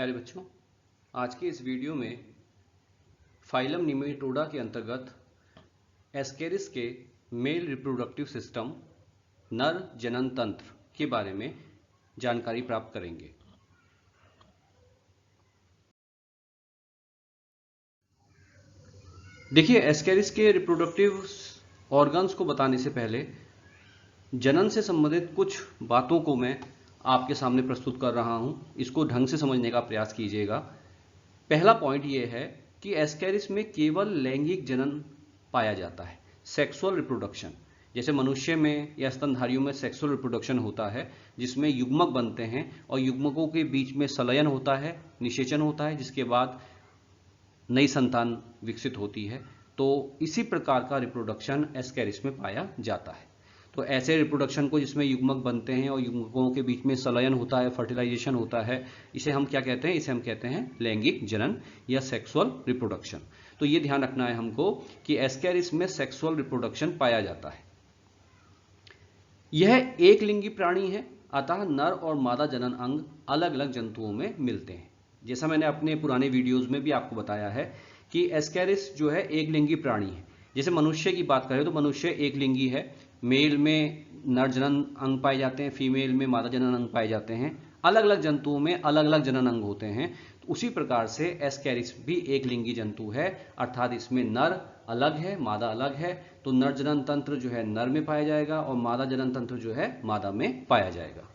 प्यारे बच्चों, आज के इस वीडियो में फाइलम निमेटोडा के अंतर्गत एस्केरिस के मेल रिप्रोडक्टिव सिस्टम नर जनन तंत्र के बारे में जानकारी प्राप्त करेंगे। देखिए, एस्केरिस के रिप्रोडक्टिव ऑर्गन्स को बताने से पहले जनन से संबंधित कुछ बातों को मैं आपके सामने प्रस्तुत कर रहा हूं। इसको ढंग से समझने का प्रयास कीजिएगा। पहला पॉइंट यह है कि एस्केरिस में केवल लैंगिक जनन पाया जाता है, सेक्सुअल रिप्रोडक्शन। जैसे मनुष्य में या स्तनधारियों में सेक्सुअल रिप्रोडक्शन होता है, जिसमें युग्मक बनते हैं और युग्मकों के बीच में संलयन होता है, निषेचन होता है, जिसके बाद नई संतान विकसित होती है। तो इसी प्रकार का रिप्रोडक्शन एस्केरिस में पाया जाता है। तो ऐसे रिप्रोडक्शन को जिसमें युग्मक बनते हैं और युग्मकों के बीच में संलयन होता है, फर्टिलाइजेशन होता है, इसे हम क्या कहते हैं? इसे हम कहते हैं लैंगिक जनन या सेक्सुअल रिप्रोडक्शन। तो ये ध्यान रखना है हमको कि एस्केरिस में सेक्सुअल रिप्रोडक्शन पाया जाता है। यह एक लिंगी प्राणी है, अतः नर और मादा जनन अंग अलग अलग जंतुओं में मिलते हैं। जैसा मैंने अपने पुराने वीडियोज में भी आपको बताया है कि एस्केरिस जो है एक लिंगी प्राणी है। जैसे मनुष्य की बात करें तो मनुष्य एक लिंगी है। मेल में नर जनन अंग पाए जाते हैं, फीमेल में मादा जनन अंग पाए जाते हैं। अलग अलग जंतुओं में अलग अलग जनन अंग होते हैं। तो उसी प्रकार से एस्केरिस भी एक लिंगी जंतु है, अर्थात इसमें नर अलग है, मादा अलग है। तो नर जनन तंत्र जो है नर में पाया जाएगा और मादा जनन तंत्र जो है मादा में पाया जाएगा।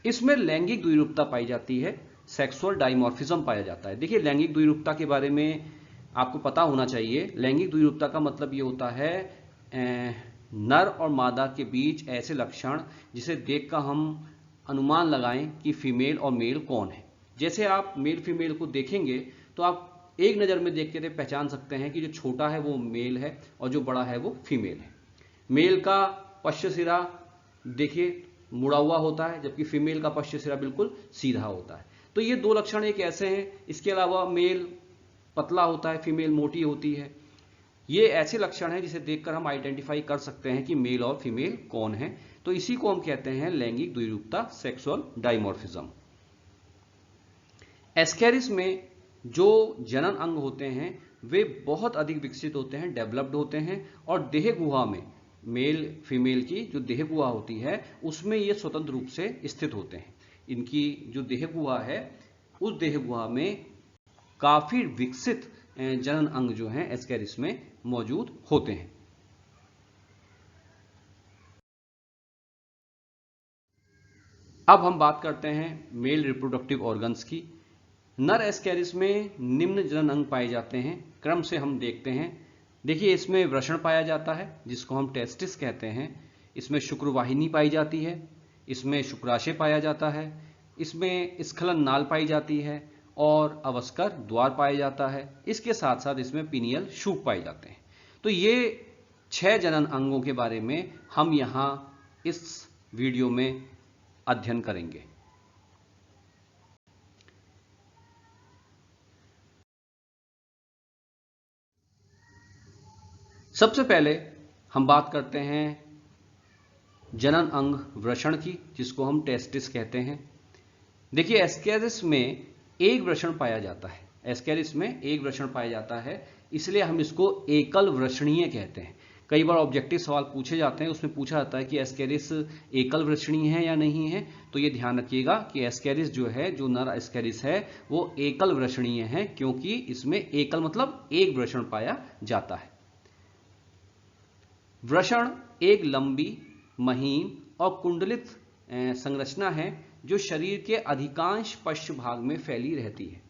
इसमें लैंगिक द्विरूपता पाई जाती है, सेक्सुअल डाइमॉर्फिज्म पाया जाता है। देखिए, लैंगिक द्विरूपता के बारे में आपको पता होना चाहिए। लैंगिक द्विरूपता का मतलब ये होता है नर और मादा के बीच ऐसे लक्षण जिसे देखकर हम अनुमान लगाएं कि फीमेल और मेल कौन है। जैसे आप मेल फीमेल को देखेंगे तो आप एक नज़र में देख के पहचान सकते हैं कि जो छोटा है वो मेल है और जो बड़ा है वो फीमेल है। मेल का पश्च सिरा देखिए मुड़ा हुआ होता है, जबकि फीमेल का पश्च सिरा बिल्कुल सीधा होता है। तो ये दो लक्षण एक ऐसे हैं। इसके अलावा मेल पतला होता है, फीमेल मोटी होती है। ये ऐसे लक्षण हैं जिसे देखकर हम आइडेंटिफाई कर सकते हैं कि मेल और फीमेल कौन है। तो इसी को हम कहते हैं लैंगिक द्विरूपता, सेक्सुअल डाइमॉर्फिज्म। एस्केरिस में जो जनन अंग होते हैं वे बहुत अधिक विकसित होते हैं, डेवलप्ड होते हैं। और देह गुहा में मेल फीमेल की जो देह गुहा होती है उसमें ये स्वतंत्र रूप से स्थित होते हैं। इनकी जो देह गुहा है उस देह गुहा में काफी विकसित जनन अंग जो हैं एस्केरिस में मौजूद होते हैं। अब हम बात करते हैं मेल रिप्रोडक्टिव ऑर्गन्स की। नर एस्केरिस में निम्न जनन अंग पाए जाते हैं, क्रम से हम देखते हैं। देखिए, इसमें वृषण पाया जाता है जिसको हम टेस्टिस कहते हैं। इसमें शुक्रवाहिनी पाई जाती है, इसमें शुक्राशय पाया जाता है, इसमें स्खलन नाल पाई जाती है और अवस्कर द्वार पाया जाता है। इसके साथ साथ इसमें पिनियल शूक पाए जाते हैं। तो ये 6 जनन अंगों के बारे में हम यहाँ इस वीडियो में अध्ययन करेंगे। सबसे पहले हम बात करते हैं जनन अंग वृषण की, जिसको हम टेस्टिस कहते हैं। देखिए, एस्केरिस में एक वृषण पाया जाता है। एस्केरिस में एक वृषण पाया जाता है, इसलिए हम इसको एकल वृषणीय कहते हैं। कई बार ऑब्जेक्टिव सवाल पूछे जाते हैं, उसमें पूछा जाता है कि एस्केरिस एकल वृषणीय है या नहीं है। तो ये ध्यान रखिएगा कि एस्केरिस जो है, जो नर एस्केरिस है, वो एकल वृषणीय है, क्योंकि इसमें एकल मतलब एक वृषण पाया जाता है। वृषण एक लंबी, महीन और कुंडलित संरचना है जो शरीर के अधिकांश पश्च भाग में फैली रहती है।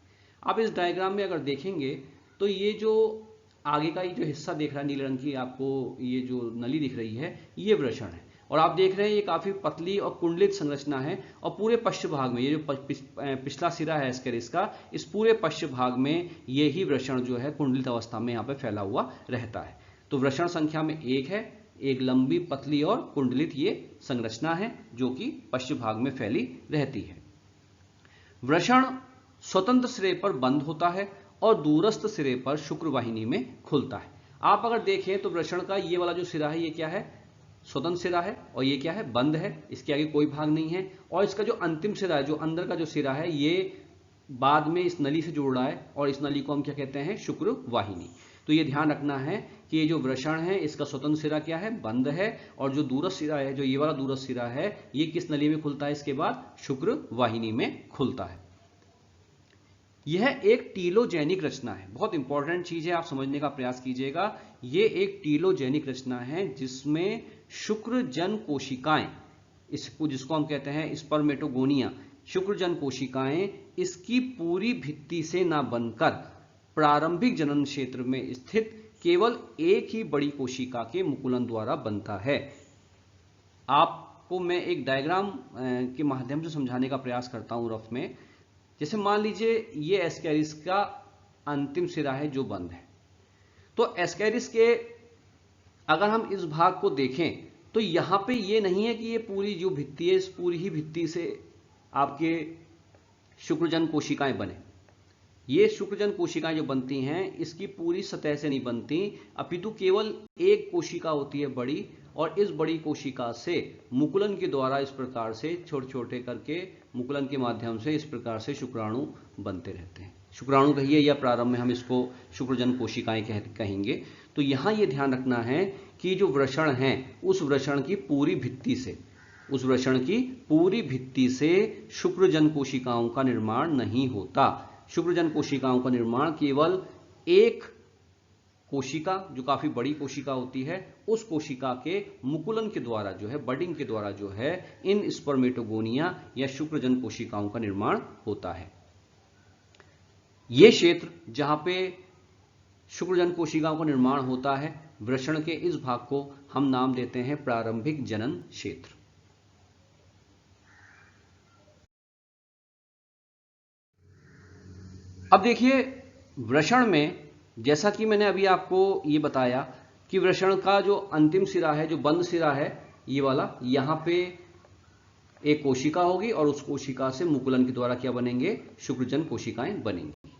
आप इस डायग्राम में अगर देखेंगे तो ये जो आगे का ये जो हिस्सा दिख रहा है नीले रंग की, आपको ये जो नली दिख रही है, ये वृषण है। और आप देख रहे हैं ये काफी पतली और कुंडलित संरचना है। और पूरे पश्च भाग में ये जो पिछला सिरा है एस्केरिस का, इस पूरे पश्च भाग में ये ही वृषण जो है कुंडलित अवस्था में यहाँ पे फैला हुआ रहता है। तो वृषण संख्या में एक है, एक लंबी, पतली और कुंडलित ये संरचना है जो कि पश्च भाग में फैली रहती है। वृषण स्वतंत्र सिरे पर बंद होता है और दूरस्थ सिरे पर शुक्रवाहिनी में खुलता है। आप अगर देखें तो वृषण का ये वाला जो सिरा है ये क्या है? स्वतंत्र सिरा है। और ये क्या है? बंद है, इसके आगे कोई भाग नहीं है। और इसका जो अंतिम सिरा है, जो अंदर का जो सिरा है, ये बाद में इस नली से जुड़ रहा है और इस नली को हम क्या कहते हैं, शुक्र वाहिनी। तो ये ध्यान रखना है कि ये जो वृषण है इसका स्वतंत्र सिरा क्या है, बंद है, और जो दूरस्थ सिरा है, जो ये वाला दूरस्थ सिरा है, ये किस नली में खुलता है, इसके बाद शुक्र वाहिनी में खुलता है। यह एक टीलोजेनिक रचना है, बहुत इंपॉर्टेंट चीज है, आप समझने का प्रयास कीजिएगा। ये एक टीलोजेनिक रचना है जिसमें शुक्रजन कोशिकाएं, जिसको हम कहते हैं स्पर्मेटोगोनिया, शुक्रजन कोशिकाएं इसकी पूरी भित्ति से ना बनकर प्रारंभिक जनन क्षेत्र में स्थित केवल एक ही बड़ी कोशिका के मुकुलन द्वारा बनता है। आपको मैं एक डायग्राम के माध्यम से समझाने का प्रयास करता हूं रफ में। जैसे मान लीजिए ये एस्केरिस का अंतिम सिरा है जो बंद है, तो एस्केरिस के अगर हम इस भाग को देखें तो यहां पे ये नहीं है कि ये पूरी जो भित्ति है, इस पूरी ही भित्ति से आपके शुक्रजन कोशिकाएं बने। ये शुक्रजन कोशिकाएं जो बनती हैं इसकी पूरी सतह से नहीं बनती, अपितु केवल एक कोशिका होती है बड़ी, और इस बड़ी कोशिका से मुकुलन के द्वारा इस प्रकार से छोटे छोटे करके मुकुलन के माध्यम से इस प्रकार से शुक्राणु बनते रहते हैं। शुक्राणु कहिए या प्रारंभ में हम इसको शुक्रजन कोशिकाएं कहेंगे। तो यहां यह ध्यान रखना है कि जो वृषण है उस वृषण की पूरी भित्ति से, उस वृषण की पूरी भित्ति से शुक्रजन कोशिकाओं का निर्माण नहीं होता। शुक्रजन कोशिकाओं का निर्माण केवल एक कोशिका, जो काफी बड़ी कोशिका होती है, उस कोशिका के मुकुलन के द्वारा जो है, बडिंग के द्वारा जो है, इन स्पर्मेटोगोनिया या शुक्रजन कोशिकाओं का निर्माण होता है। यह क्षेत्र जहां पे शुक्रजन कोशिकाओं का निर्माण होता है, वृषण के इस भाग को हम नाम देते हैं प्रारंभिक जनन क्षेत्र। अब देखिए वृषण में, जैसा कि मैंने अभी आपको ये बताया कि वृषण का जो अंतिम सिरा है, जो बंद सिरा है, ये वाला, यहां पे एक कोशिका होगी और उस कोशिका से मुकुलन के द्वारा क्या बनेंगे, शुक्रजन कोशिकाएं बनेंगी।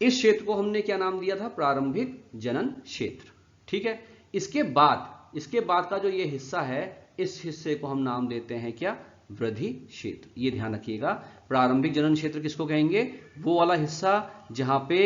इस क्षेत्र को हमने क्या नाम दिया था, प्रारंभिक जनन क्षेत्र। ठीक है। इसके बाद का जो ये हिस्सा है, इस हिस्से को हम नाम देते हैं क्या, वृद्धि क्षेत्र। ये ध्यान रखिएगा, प्रारंभिक जनन क्षेत्र किसको कहेंगे, वो वाला हिस्सा जहां पे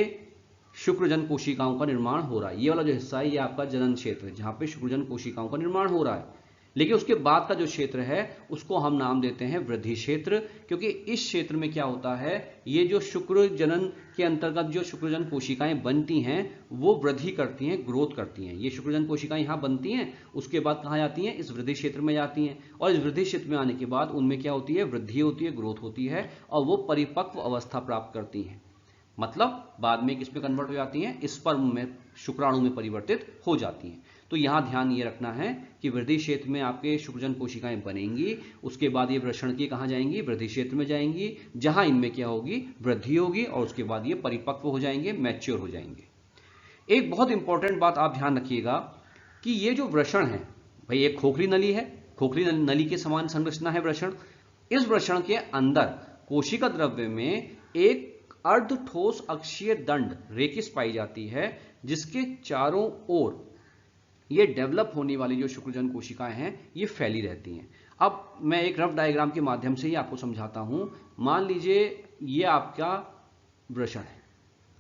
शुक्रजन कोशिकाओं का निर्माण हो रहा है। ये वाला जो हिस्सा है ये आपका जनन क्षेत्र है जहां पे शुक्रजन कोशिकाओं का निर्माण हो रहा है। लेकिन उसके बाद का जो क्षेत्र है उसको हम नाम देते हैं वृद्धि क्षेत्र, क्योंकि इस क्षेत्र में क्या होता है, ये जो शुक्र जनन के अंतर्गत जो शुक्रजन कोशिकाएं बनती हैं वो वृद्धि करती हैं, ग्रोथ करती हैं। ये शुक्रजन कोशिकाएं यहां बनती हैं, उसके बाद कहां जाती हैं, इस वृद्धि क्षेत्र में जाती हैं, और इस वृद्धि क्षेत्र में आने के बाद उनमें क्या होती है, वृद्धि होती है, ग्रोथ होती है, और वो परिपक्व अवस्था प्राप्त करती हैं। मतलब बाद में किस में कन्वर्ट हो जाती हैं, स्पर्म में, शुक्राणु में परिवर्तित हो जाती हैं। तो यहां ध्यान ये रखना है कि वृद्धि क्षेत्र में आपके शुक्रजन कोशिकाएं बनेंगी, उसके बाद ये वृषण की कहां जाएंगी, वृद्धि क्षेत्र में जाएंगी, जहां इनमें क्या होगी, वृद्धि होगी, और उसके बाद ये परिपक्व हो जाएंगे, मैच्योर हो जाएंगे। एक बहुत इंपॉर्टेंट बात आप ध्यान रखिएगा कि ये जो वृषण है, भाई एक खोखली नली है, खोखली नली के समान संरचना है वृषण। इस वृषण के अंदर कोशिका द्रव्य में एक अर्ध ठोस अक्षीय दंड रेकिस पाई जाती है, जिसके चारों ओर ये डेवलप होने वाली जो शुक्रजन कोशिकाएं हैं ये फैली रहती हैं। अब मैं एक रफ डायग्राम के माध्यम से ही आपको समझाता हूं। मान लीजिए ये आपका वृषण है,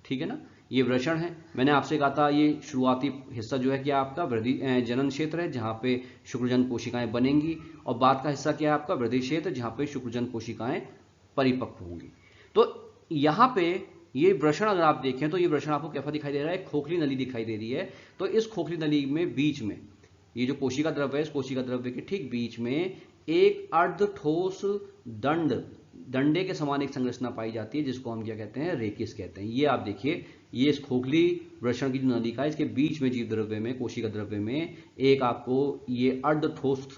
ठीक है ना, ये वृषण है। मैंने आपसे कहा था ये शुरुआती हिस्सा जो है क्या आपका वृद्धि जनन क्षेत्र है जहां पे शुक्रजन कोशिकाएं बनेंगी, और बाद का हिस्सा क्या है आपका वृद्धि क्षेत्र जहां पे शुक्रजन कोशिकाएं परिपक्व होंगी। तो यहां पे ये वृषण अगर आप देखें तो ये वृषण आपको कैसा दिखाई दे रहा है, खोखली नली दिखाई दे रही है। तो इस खोखली नली में बीच में ये जो कोशिका द्रव्य है, इस कोशिका द्रव्य के ठीक बीच में एक अर्ध ठोस डंडे के समान एक संरचना पाई जाती है, जिसको हम क्या कहते हैं, रेकिस कहते हैं। ये आप देखिए, ये इस खोखली वृषण की जो नलिका है इसके बीच में जीव द्रव्य में, कोशिका द्रव्य में एक आपको ये अर्ध ठोस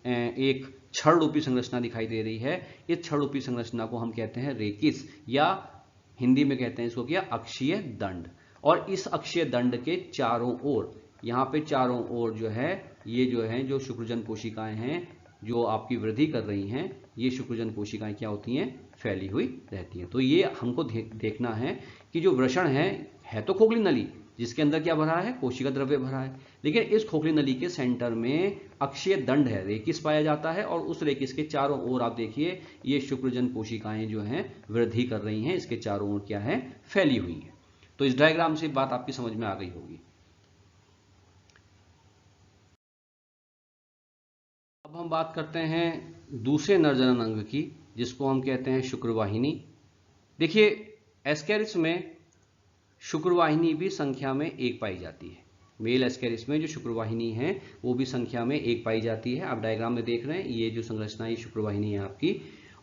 एक छड़ रूपी संरचना दिखाई दे रही है। इस छड़ रूपी संरचना को हम कहते हैं रेकिस, या हिंदी में कहते हैं इसको क्या, अक्षीय दंड। और इस अक्षीय दंड के चारों ओर, यहां पे चारों ओर जो है, ये जो है जो शुक्रजन कोशिकाएं हैं जो आपकी वृद्धि कर रही हैं, ये शुक्रजन कोशिकाएं क्या होती हैं, फैली हुई रहती हैं। तो ये हमको देखना है कि जो वृषण है तो खोखली नली जिसके अंदर क्या भरा है, कोशिका द्रव्य भरा है। लेकिन इस खोखली नली के सेंटर में अक्षीय दंड है, रेकिस पाया जाता है, और उस रेकिस के चारों ओर आप देखिए ये शुक्रजन कोशिकाएं जो हैं वृद्धि कर रही हैं, इसके चारों ओर क्या है, फैली हुई हैं। तो इस डायग्राम से बात आपकी समझ में आ गई होगी। अब हम बात करते हैं दूसरे नर जनन अंग की, जिसको हम कहते हैं शुक्रवाहिनी। देखिए एस्केरिस में शुक्रवाहिनी भी संख्या में 1 पाई जाती है। मेल एस्केरिस में जो शुक्रवाहिनी है वो भी संख्या में 1 पाई जाती है। आप डायग्राम में देख रहे हैं ये जो संरचना ये शुक्रवाहिनी है आपकी,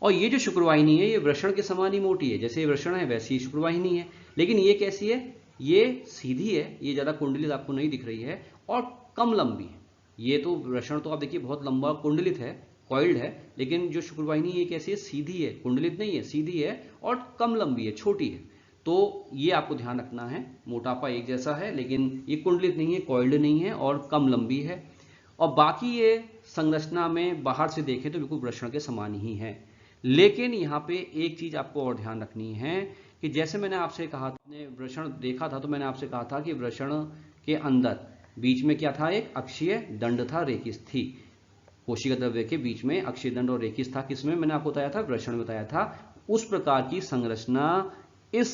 और ये जो शुक्रवाहिनी है ये वृषण के समान ही मोटी है, जैसे ये वृषण है वैसी ही शुक्रवाहिनी है। लेकिन ये कैसी है, ये सीधी है, ये ज्यादा कुंडलित आपको नहीं दिख रही है और कम लंबी है। ये तो वृषण तो आप देखिए बहुत लंबा कुंडलित है, कॉइल्ड है, लेकिन जो शुक्रवाहिनी ये कैसी है, सीधी है, कुंडलित नहीं है, सीधी है और कम लंबी है, छोटी है। तो ये आपको ध्यान रखना है, मोटापा एक जैसा है लेकिन ये कुंडलित नहीं है, कॉइल्ड नहीं है और कम लंबी है। और बाकी ये संरचना में बाहर से देखें तो बिल्कुल वृषण के समान ही है। लेकिन यहाँ पे एक चीज आपको और ध्यान रखनी है कि जैसे मैंने आपसे कहा, आपने वृषण देखा था तो मैंने आपसे कहा था कि वृषण के अंदर बीच में क्या था, एक अक्षीय दंड था, रेकिस थी। कोशिका द्रव्य के बीच में अक्षीय दंड और रेकिस था, किसमें मैंने आपको बताया था, वृषण में बताया था। उस प्रकार की संरचना इस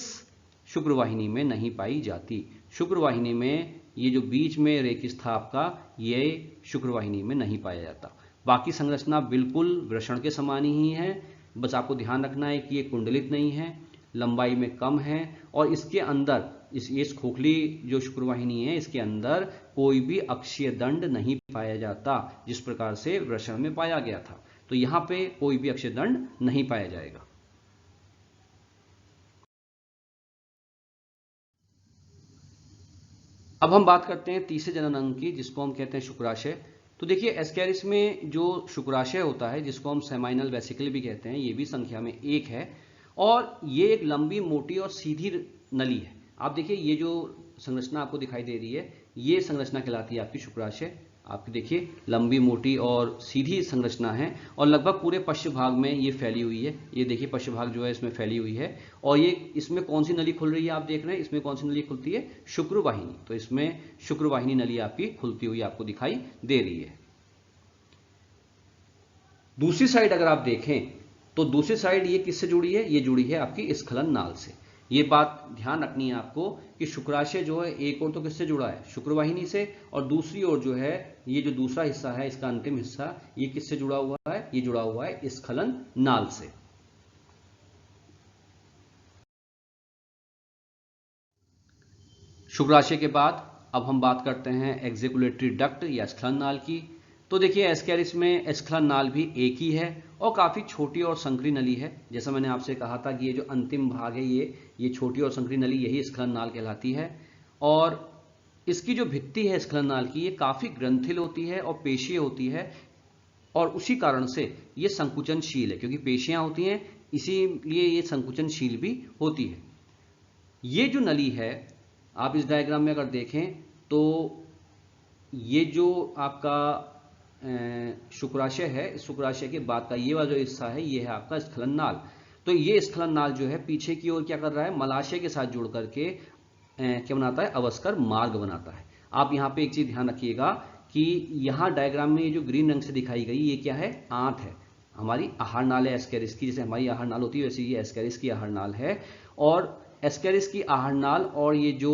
शुक्रवाहिनी में नहीं पाई जाती। शुक्रवाहिनी में ये जो बीच में रेकिस था आपका, ये शुक्रवाहिनी में नहीं पाया जाता। बाकी संरचना बिल्कुल वृषण के समान ही है, बस आपको ध्यान रखना है कि ये कुंडलित नहीं है, लंबाई में कम है, और इसके अंदर इस खोखली जो शुक्रवाहिनी है इसके अंदर कोई भी अक्षीय दंड नहीं पाया जाता, जिस प्रकार से वृषण में पाया गया था। तो यहां पे कोई भी अक्षीय दंड नहीं पाया जाएगा। अब हम बात करते हैं तीसरे जनन अंग की, जिसको हम कहते हैं शुक्राशय। तो देखिए एस्केरिस में जो शुक्राशय होता है, जिसको हम सेमाइनल वेसिकल भी कहते हैं, ये भी संख्या में 1 है, और ये एक लंबी, मोटी और सीधी नली है। आप देखिए ये जो संरचना आपको दिखाई दे रही है, ये संरचना कहलाती है आपकी शुक्राशय। आपकी देखिए लंबी, मोटी और सीधी संरचना है, और लगभग पूरे पश्च भाग में ये फैली हुई है। ये देखिए पश्च भाग जो है इसमें फैली हुई है, और ये इसमें कौन सी नली खुल रही है, आप देख रहे हैं इसमें कौन सी नली खुलती है, शुक्रवाहिनी। तो इसमें शुक्रवाहिनी नली आपकी खुलती हुई आपको दिखाई दे रही है। दूसरी साइड अगर आप देखें तो दूसरी साइड ये किससे जुड़ी है, ये जुड़ी है आपकी स्खलन नाल से। ये बात ध्यान रखनी है आपको कि शुक्राशय जो है एक ओर तो किससे जुड़ा है, शुक्रवाहिनी से, और दूसरी ओर जो है ये जो दूसरा हिस्सा है, इसका अंतिम हिस्सा, ये किससे जुड़ा हुआ है, ये जुड़ा हुआ है स्खलन नाल से। शुक्राशय के बाद अब हम बात करते हैं एक्जेकुलेटरी डक्ट या स्खलन नाल की। तो देखिए एस्केरिस में स्खलन नाल भी एक ही है और काफी छोटी और संकरी नली है। जैसा मैंने आपसे कहा था कि ये जो अंतिम भाग है ये छोटी और संकरी नली, यही स्खलन नाल कहलाती है। और इसकी जो भित्ति है स्खलन नाल की, ये काफी ग्रंथिल होती है और पेशीय होती है, और उसी कारण से ये संकुचनशील है, क्योंकि पेशियां होती हैं इसीलिए ये संकुचनशील भी होती है। ये जो नली है आप इस डायग्राम में अगर देखें तो ये जो आपका शुक्राशय है, इस शुक्राशय के बाद का ये वाला जो हिस्सा है ये है आपका स्खलन नाल। तो ये स्खलन नाल जो है पीछे की ओर क्या कर रहा है, मलाशय के साथ जुड़ करके क्या बनाता है, अवस्कर मार्ग बनाता है। आप यहाँ पे एक चीज ध्यान रखिएगा कि यहाँ डायग्राम में ये जो ग्रीन रंग से दिखाई गई ये क्या है, आंत है, हमारी आहार नाल है एस्केरिस की। जैसे हमारी आहार नाल होती है वैसे ये एस्केरिस की आहार नाल है, और एस्केरिस की आहार नाल और ये जो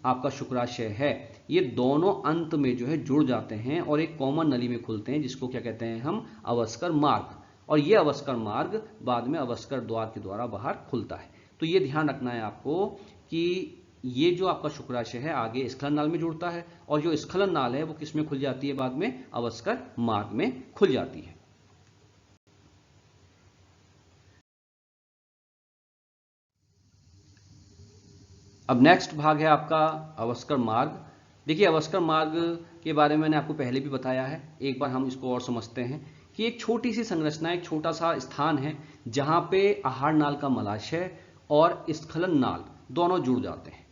आपका शुक्राशय है ये दोनों अंत में जो है जुड़ जाते हैं और एक कॉमन नली में खुलते हैं, जिसको क्या कहते हैं हम, अवस्कर मार्ग। और ये अवस्कर मार्ग बाद में अवस्कर द्वार के द्वारा बाहर खुलता है। तो ये ध्यान रखना है आपको कि ये जो आपका शुक्राशय है आगे स्खलन नाल में जुड़ता है, और जो स्खलन नाल है वो किस में खुल जाती है, बाद में अवस्कर मार्ग में खुल जाती है। अब नेक्स्ट भाग है आपका अवस्कर मार्ग। देखिए अवस्कर मार्ग के बारे में मैंने आपको पहले भी बताया है, एक बार हम इसको और समझते हैं कि एक छोटी सी संरचना, एक छोटा सा स्थान है जहां पे आहार नाल का मलाशय और स्खलन नाल दोनों जुड़ जाते हैं।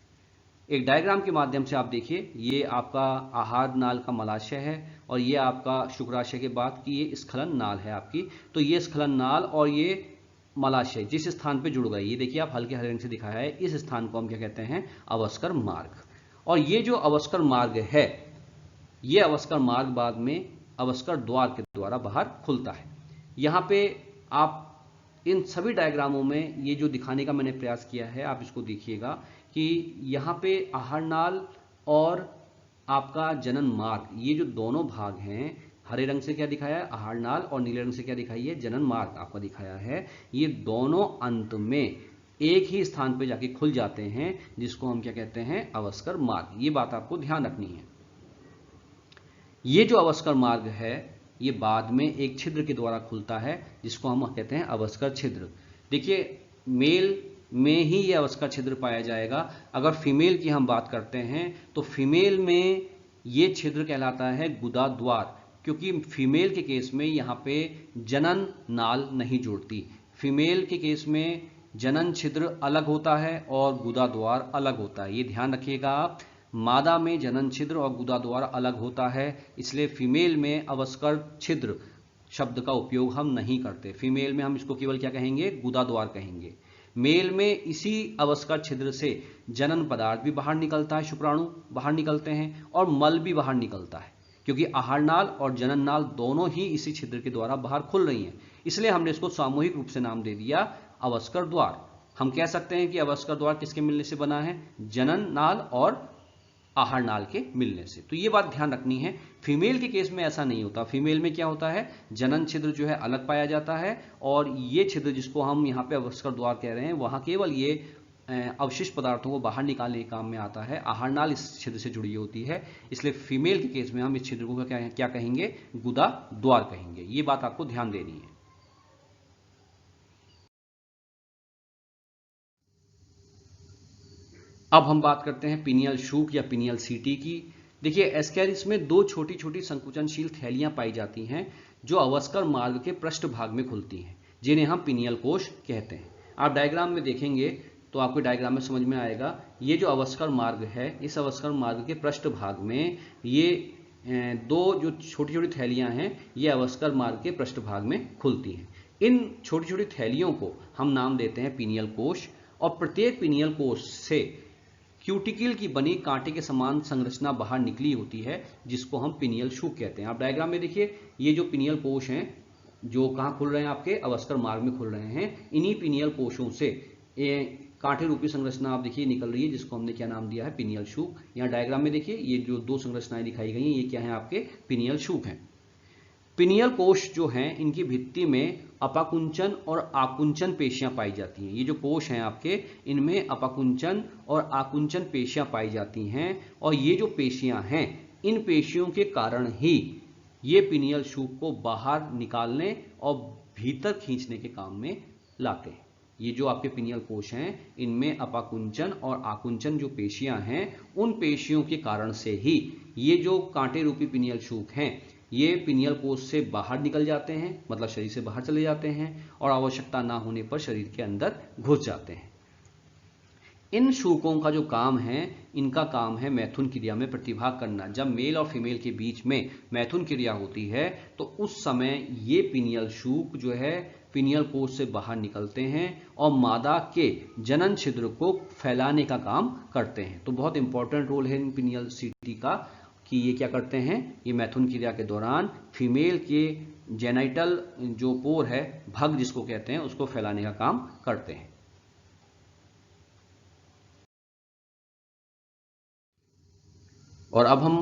एक डायग्राम के माध्यम से आप देखिए, ये आपका आहार नाल का मलाशय है और ये आपका शुक्राशय के बाद की ये स्खलन नाल है आपकी। तो ये स्खलन नाल और ये मलाशय जिस स्थान पे जुड़ गए, ये देखिए आप हल्के हरे रंग से दिखाया है, इस स्थान को हम क्या कहते हैं, अवस्कर मार्ग। और ये जो अवस्कर मार्ग है, ये अवस्कर मार्ग बाद में अवस्कर द्वार के द्वारा बाहर खुलता है। यहाँ पे आप इन सभी डायग्रामों में ये जो दिखाने का मैंने प्रयास किया है, आप इसको देखिएगा कि यहाँ पे आहारनाल और आपका जनन मार्ग, ये जो दोनों भाग हैं, हरे रंग से क्या दिखाया है आहारनाल और नीले रंग से क्या दिखाई है जनन मार्ग आपका दिखाया है, ये दोनों अंत में एक ही स्थान पे जाके खुल जाते हैं, जिसको हम क्या कहते हैं अवस्कर मार्ग। ये बात आपको ध्यान रखनी है। ये जो अवस्कर मार्ग है ये बाद में एक छिद्र के द्वारा खुलता है, जिसको हम कहते हैं अवस्कर छिद्र। देखिए मेल में ही ये अवस्कर छिद्र पाया जाएगा। अगर फीमेल की हम बात करते हैं तो फीमेल में ये छिद्र कहलाता है गुदा द्वार, क्योंकि फीमेल के केस में यहाँ पे जनन नाल नहीं जुड़ती। फीमेल के केस में जनन छिद्र अलग होता है और गुदा द्वार अलग होता है, ये ध्यान रखिएगा आप। मादा में जनन छिद्र और गुदा द्वार अलग होता है, इसलिए फीमेल में अवस्कर छिद्र शब्द का उपयोग हम नहीं करते। फीमेल में हम इसको केवल क्या कहेंगे गुदा द्वार कहेंगे। मेल में इसी अवस्कर छिद्र से जनन पदार्थ भी बाहर निकलता है, शुक्राणु बाहर निकलते हैं और मल भी बाहर निकलता है, क्योंकि आहारनाल और जनन नाल दोनों ही इसी छिद्र के द्वारा बाहर खुल रही हैं। इसलिए हमने इसको सामूहिक रूप से नाम दे दिया अवस्कर द्वार। हम कह सकते हैं कि अवस्कर द्वार किसके मिलने से बना है, जनन नाल और आहार नाल के मिलने से। तो ये बात ध्यान रखनी है। फीमेल के केस में ऐसा नहीं होता। फीमेल में क्या होता है जनन छिद्र जो है अलग पाया जाता है, और ये छिद्र जिसको हम यहाँ पे अवस्कर द्वार कह रहे हैं, वहां केवल ये अवशिष्ट पदार्थों को बाहर निकालने के काम में आता है। आहार नाल इस छिद्र से जुड़ी होती है, इसलिए फीमेल के केस में हम इस छिद्र को क्या कहेंगे गुदा द्वार कहेंगे। ये बात आपको ध्यान देनी है। अब हम बात करते हैं पिनियल शूक या पिनियल सीटी की। देखिए एस्केरिस में दो छोटी छोटी संकुचनशील थैलियां पाई जाती हैं जो अवस्कर मार्ग के पृष्ठभाग में खुलती हैं, जिन्हें हम पिनियल कोश कहते हैं। आप डायग्राम में देखेंगे तो आपको डायग्राम में समझ में आएगा। ये जो अवस्कर मार्ग है, इस अवस्कर मार्ग के पृष्ठभाग में ये दो जो छोटी छोटी थैलियां हैं, ये अवस्कर मार्ग के पृष्ठभाग में खुलती हैं। इन छोटी छोटी थैलियों को हम नाम देते हैं पिनियल कोश, और प्रत्येक पिनियल कोश से क्यूटिकल की बनी कांटे के समान संरचना बाहर निकली होती है, जिसको हम पिनियल शूक कहते हैं। आप डायग्राम में देखिए, ये जो पिनियल कोश हैं जो कहाँ खुल रहे हैं आपके अवस्कर मार्ग में खुल रहे हैं, इन्हीं पिनियल कोशों से कांटे रूपी संरचना आप देखिए निकल रही है, जिसको हमने क्या नाम दिया है पिनियल शूक। यहाँ डायग्राम में देखिए ये जो दो संरचनाएं दिखाई गई हैं, ये क्या है आपके पिनियल शूक हैं। पिनियल कोश जो हैं इनकी भित्ति में अपाकुंचन और आकुंचन पेशियां पाई जाती हैं। ये जो कोश हैं आपके, इनमें अपाकुंचन और आकुंचन पेशियां पाई जाती हैं, और ये जो पेशियां हैं इन पेशियों के कारण ही ये पिनियल शूक को बाहर निकालने और भीतर खींचने के काम में लाते हैं। ये जो आपके पिनियल कोश हैं इनमें अपाकुंचन और आकुंचन जो पेशियां हैं, उन पेशियों के कारण से ही ये जो कांटे रूपी पिनियल शूक हैं ये पिनियल कोश से बाहर निकल जाते हैं, मतलब शरीर से बाहर चले जाते हैं, और आवश्यकता ना होने पर शरीर के अंदर घुस जाते हैं। इन शूकों का जो काम है, इनका काम है मैथुन क्रिया में प्रतिभाग करना। जब मेल और फीमेल के बीच में मैथुन क्रिया होती है तो उस समय ये पिनियल शूक जो है पिनियल कोश से बाहर निकलते हैं और मादा के जनन छिद्र को फैलाने का काम करते हैं। तो बहुत इंपॉर्टेंट रोल है इन पिनियल सीटी का कि ये क्या करते हैं, ये मैथुन क्रिया के दौरान फीमेल के जेनाइटल जो पोर है, भग जिसको कहते हैं, उसको फैलाने का काम करते हैं। और अब हम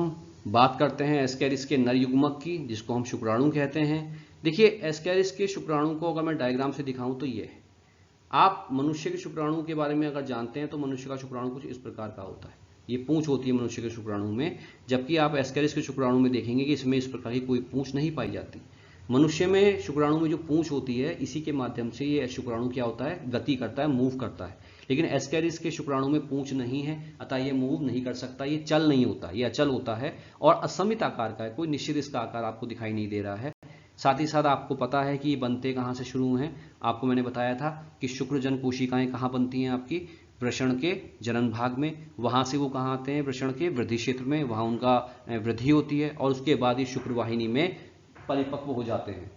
बात करते हैं एस्केरिस के नर युग्मक की, जिसको हम शुक्राणु कहते हैं। देखिए एस्केरिस के शुक्राणु को अगर मैं डायग्राम से दिखाऊं तो ये है। आप मनुष्य के शुक्राणु के बारे में अगर जानते हैं तो मनुष्य का शुक्राणु कुछ इस प्रकार का होता है। ये पूंछ होती है मनुष्य के शुक्राणु में, जबकि आप एस्केरिस के शुक्राणु में देखेंगे कि इसमें इस प्रकार की कोई पूंछ नहीं पाई जाती। मनुष्य में शुक्राणु में जो पूंछ होती है, इसी के माध्यम से ये शुक्राणु क्या होता है, गति करता है, मूव करता है। लेकिन एस्केरिस के शुक्राणु में पूंछ नहीं है, अतः ये मूव नहीं कर सकता, ये चल नहीं होता, ये अचल होता है और असमित आकार का है। कोई निश्चित इसका आकार आपको दिखाई नहीं दे रहा है। साथ ही साथ आपको पता है कि ये बनते कहाँ से शुरू हैं। आपको मैंने बताया था कि शुक्रजन कोशिकाएं कहाँ बनती हैं आपकी, वृषण के जनन भाग में। वहां से वो कहाँ आते हैं, वृषण के वृद्धि क्षेत्र में, वहां उनका वृद्धि होती है और उसके बाद ये शुक्रवाहिनी में परिपक्व हो जाते हैं।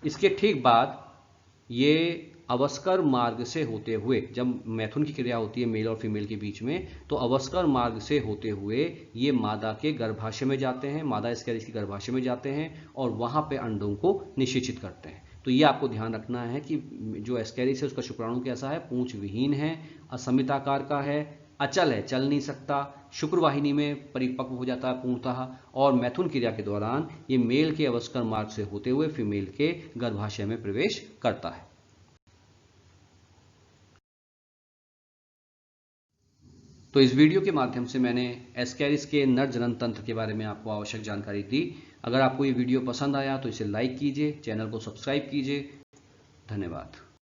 इसके ठीक बाद ये अवस्कर मार्ग से होते हुए, जब मैथुन की क्रिया होती है मेल और फीमेल के बीच में, तो अवस्कर मार्ग से होते हुए ये मादा के गर्भाशय में जाते हैं, मादा एस्केरिस के गर्भाशय में जाते हैं और वहां पे अंडों को निषेचित करते हैं। तो ये आपको ध्यान रखना है कि जो एस्केरिस है उसका शुक्राणु कैसा है, पूंछ विहीन है, असमित आकार का है, अचल है, चल नहीं सकता, शुक्रवाहिनी में परिपक्व हो जाता है पूर्णतः, और मैथुन क्रिया के दौरान ये मेल के अवस्कर मार्ग से होते हुए फीमेल के गर्भाशय में प्रवेश करता है। तो इस वीडियो के माध्यम से मैंने एस्केरिस के नर जनन तंत्र के बारे में आपको आवश्यक जानकारी दी। अगर आपको ये वीडियो पसंद आया तो इसे लाइक कीजिए, चैनल को सब्सक्राइब कीजिए। धन्यवाद।